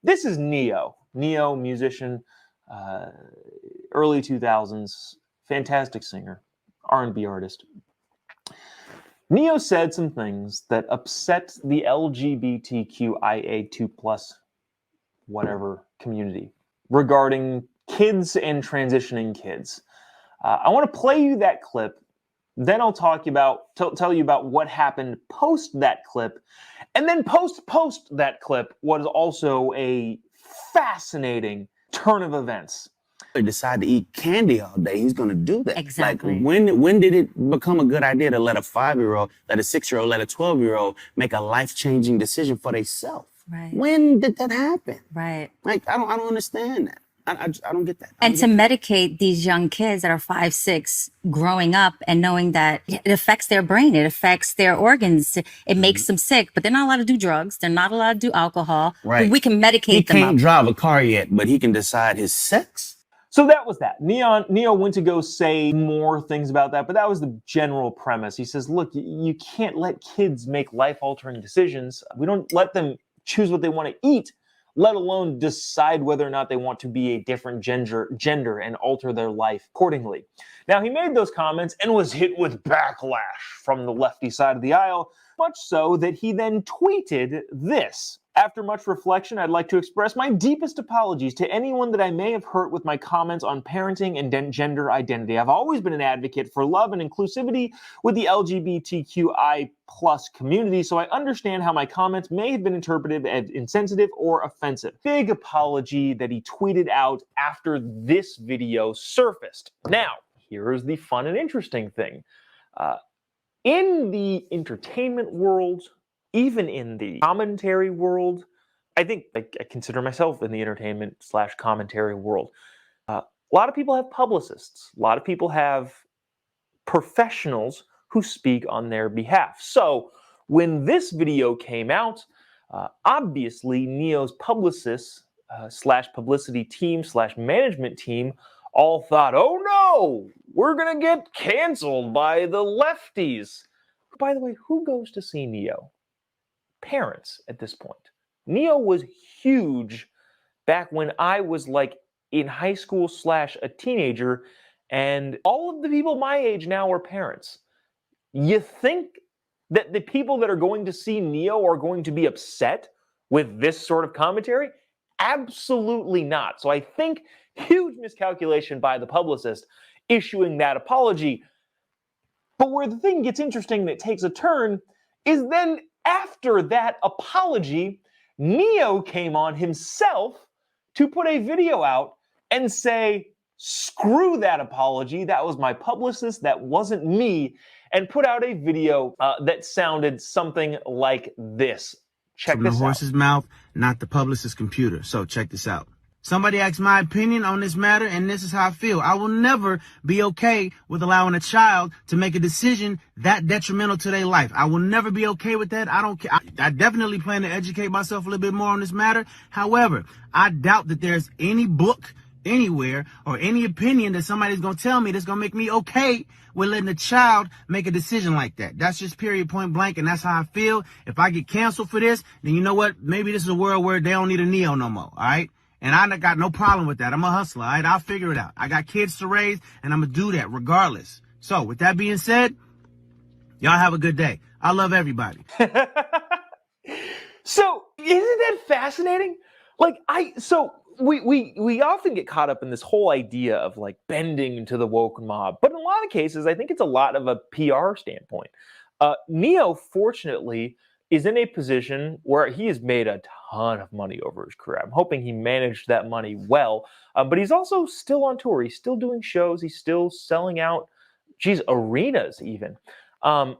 This is Neo. Neo, musician, early 2000s, fantastic singer, R&B artist. Neo said some things that upset the LGBTQIA2+ whatever community regarding kids and transitioning kids. I want to play you that clip. Then I'll tell you about what happened post that clip. And then post that clip was also a fascinating turn of events. Decide to eat candy all day, he's going to do that. Exactly. Like, when did it become a good idea to let a 5-year-old, let a 6-year-old, let a 12-year-old make a life-changing decision for themselves? Right. When did that happen? Right. Like, I don't understand that. I don't get that. And to medicate these young kids that are 5, 6, growing up and knowing that it affects their brain, it affects their organs, it makes them sick, but they're not allowed to do drugs, they're not allowed to do alcohol. Right. We can medicate them up. He can't drive a car yet, but he can decide his sex. So that was that. Neo went to go say more things about that, but that was the general premise. He says, look, you can't let kids make life-altering decisions. We don't let them choose what they want to eat, let alone decide whether or not they want to be a different gender and alter their life accordingly. Now, he made those comments and was hit with backlash from the lefty side of the aisle, much so that he then tweeted this. After much reflection, I'd like to express my deepest apologies to anyone that I may have hurt with my comments on parenting and gender identity. I've always been an advocate for love and inclusivity with the LGBTQI+ community, so I understand how my comments may have been interpreted as insensitive or offensive. Big apology that he tweeted out after this video surfaced. Now, here's the fun and interesting thing. In the entertainment world, even in the commentary world, I think I consider myself in the entertainment/commentary world. A lot of people have publicists. A lot of people have professionals who speak on their behalf. So when this video came out, obviously Neo's publicists / publicity team / management team all thought, oh no, we're going to get canceled by the lefties. By the way, who goes to see Neo? Parents at this point. Neo was huge back when I was like in high school / a teenager, and all of the people my age now are parents. You think that the people that are going to see Neo are going to be upset with this sort of commentary? Absolutely not. So I think huge miscalculation by the publicist issuing that apology. But where the thing gets interesting that takes a turn is then after that apology, Neo came on himself to put a video out and say, screw that apology, that was my publicist, that wasn't me, and put out a video that sounded something like this. Check this out. From the horse's mouth, not the publicist's computer. So check this out. Somebody asked my opinion on this matter, and this is how I feel. I will never be okay with allowing a child to make a decision that detrimental to their life. I will never be okay with that. I don't care. I definitely plan to educate myself a little bit more on this matter. However, I doubt that there's any book anywhere or any opinion that somebody's going to tell me that's going to make me okay with letting a child make a decision like that. That's just period, point blank, and that's how I feel. If I get canceled for this, then you know what? Maybe this is a world where they don't need a Neo no more, all right? And I got no problem with that. I'm a hustler, all right? I'll figure it out. I got kids to raise, and I'm going to do that regardless. So, with that being said, y'all have a good day. I love everybody. So, isn't that fascinating? Like, we often get caught up in this whole idea of, like, bending to the woke mob. But in a lot of cases, I think it's a lot of a PR standpoint. Neo, fortunately, is in a position where he has made a ton of money over his career. I'm hoping he managed that money well, but he's also still on tour. He's still doing shows. He's still selling out, arenas even. The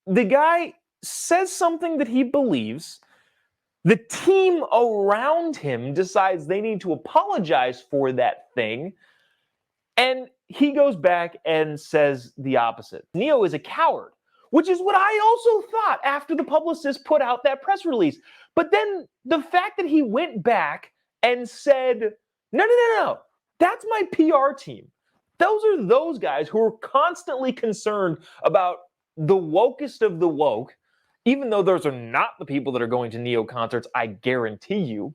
guy says something that he believes. The team around him decides they need to apologize for that thing, and he goes back and says the opposite. Neo is a coward, which is what I also thought after the publicist put out that press release. But then the fact that he went back and said, no, that's my PR team. Those are those guys who are constantly concerned about the wokest of the woke, even though those are not the people that are going to Neo concerts, I guarantee you.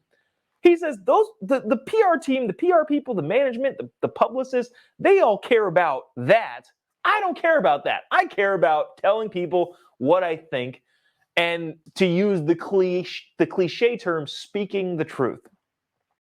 He says the PR team, the PR people, the management, the publicists, they all care about that. I don't care about that. I care about telling people what I think, and to use the cliche term, speaking the truth.